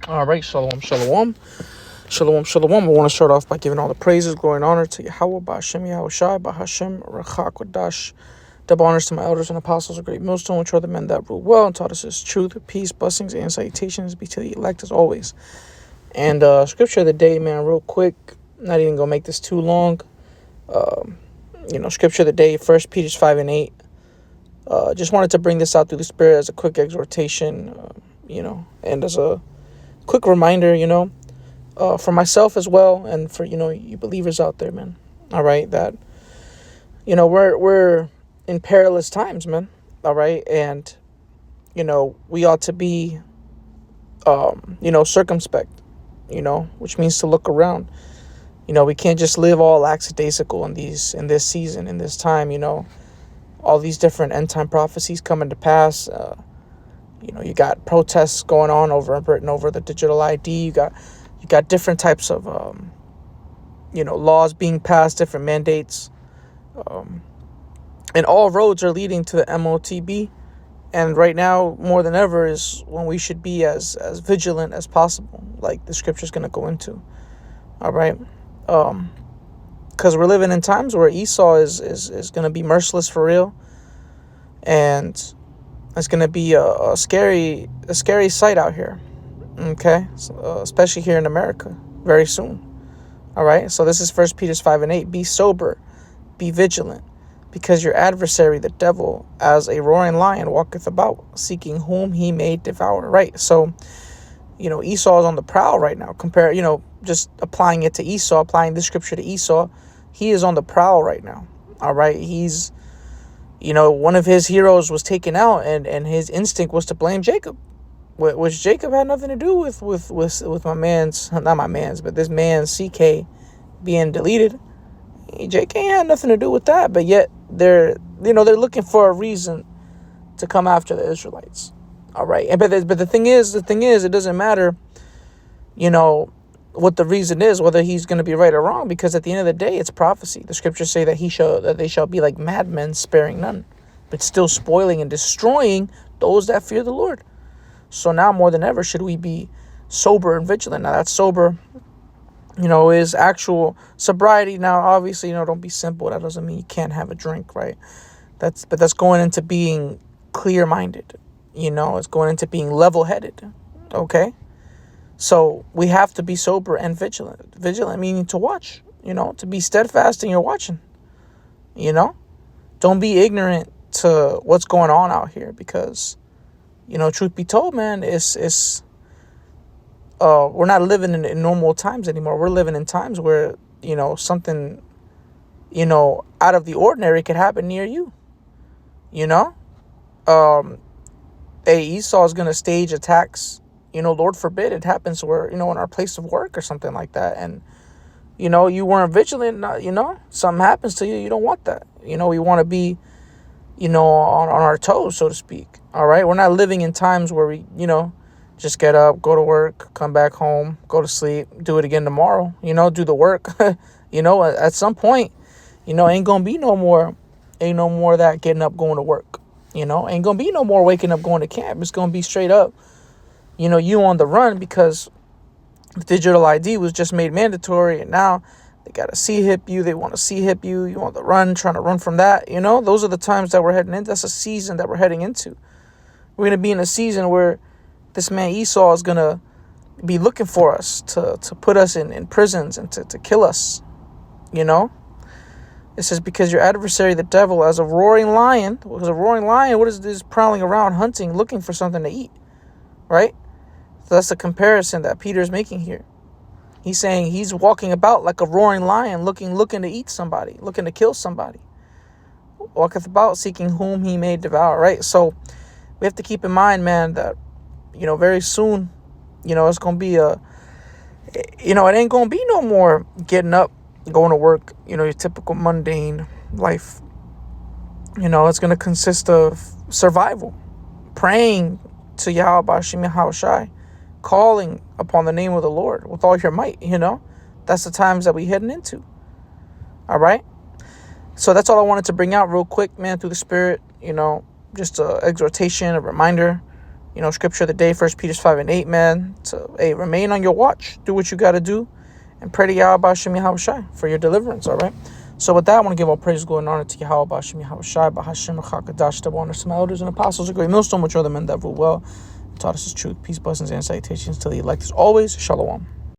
All right, shalom, shalom, shalom, shalom. I want to start off by giving all the praises, glory, and honor to Yahweh, Ba'Hashem, Yahushai, Ba'Hashem, Rachak, Wadash. Double honors to my elders and apostles of Great Millstone, which are the men that rule well and taught us His truth, peace, blessings, and salutations be to the elect as always. And scripture of the day, man, real quick. Not even gonna make this too long. Scripture of the day, 1 Peter 5:8. Just wanted to bring this out through the Spirit as a quick exhortation, and as a quick reminder, for myself as well, and for you believers out there, man. All right, that we're in perilous times, man. All right, and we ought to be circumspect, which means to look around. We can't just live all lackadaisical in this season, in this time. All these different end time prophecies coming to pass. You got protests going on over in Britain over the digital ID. You got different types of laws being passed, different mandates, and all roads are leading to the MOTB. And right now, more than ever, is when we should be as vigilant as possible, like the scripture is going to go into. All right, because we're living in times where Esau is going to be merciless for real, and it's going to be a scary sight out here, okay? So, especially here in America, very soon. All right, so this is 1 Peter 5:8. Be sober, be vigilant, because your adversary, the devil, as a roaring lion, walketh about, seeking whom he may devour. Right, so, Esau is on the prowl right now. Just applying it to Esau, applying this scripture to Esau, he is on the prowl right now. All right, he's... one of his heroes was taken out, and his instinct was to blame Jacob, which Jacob had nothing to do with this man's CK being deleted. JK had nothing to do with that, but yet they're looking for a reason to come after the Israelites. All right, but the thing is, it doesn't matter, what the reason is, whether he's going to be right or wrong, because at the end of the day, it's prophecy. The scriptures say that they shall be like madmen, sparing none, but still spoiling and destroying those that fear the Lord. So now more than ever should we be sober and vigilant. Now that sober, is actual sobriety. Now obviously, don't be simple. That doesn't mean you can't have a drink, right? That's going into being clear-minded. It's going into being level-headed. Okay. So we have to be sober and vigilant. Vigilant meaning to watch, to be steadfast in your watching, Don't be ignorant to what's going on out here, because, truth be told, man, we're not living in normal times anymore. We're living in times where, something, out of the ordinary could happen near you, Esau is going to stage attacks. Lord forbid it happens where, in our place of work or something like that. And, you weren't vigilant, something happens to you. You don't want that. We want to be, on our toes, so to speak. All right. We're not living in times where we, just get up, go to work, come back home, go to sleep, do it again tomorrow, do the work. At some point, ain't going to be no more of that getting up, going to work, ain't going to be no more waking up, going to camp. It's going to be straight up, you on the run, because the digital ID was just made mandatory, and now they got to C-hip you. They want to C-hip you. You on the run, trying to run from that. Those are the times that we're heading into. That's a season that we're heading into. We're going to be in a season where this man Esau is going to be looking for us to put us in prisons and to kill us. It says, because your adversary, the devil, as a roaring lion, what is this? Prowling around, hunting, looking for something to eat, right? So that's the comparison that Peter's making here. He's saying he's walking about like a roaring lion, looking to eat somebody, looking to kill somebody. Walketh about, seeking whom he may devour, right? So we have to keep in mind, man, that, very soon, it's going to be it ain't going to be no more getting up, going to work, your typical mundane life. It's going to consist of survival, praying to Yahweh, Ba'Hashem, Yahushai, calling upon the name of the Lord with all your might. That's the times that we heading into. All right. So that's all I wanted to bring out real quick, man, through the Spirit. Just a exhortation, a reminder. Scripture of the day, 1 Peter 5:8, man. So, hey, remain on your watch. Do what you got to do. And pray to Yahweh Hashem Yahushai for your deliverance, all right? So with that, I want to give all praise, glory, and honor to Yahweh Hashem Yahushai, Bahashem Chakadash, the honor some elders and apostles, a great millstone, which are the men that rule well, and taught us his truth, peace, blessings, and salutations to the elect as always. Shalom.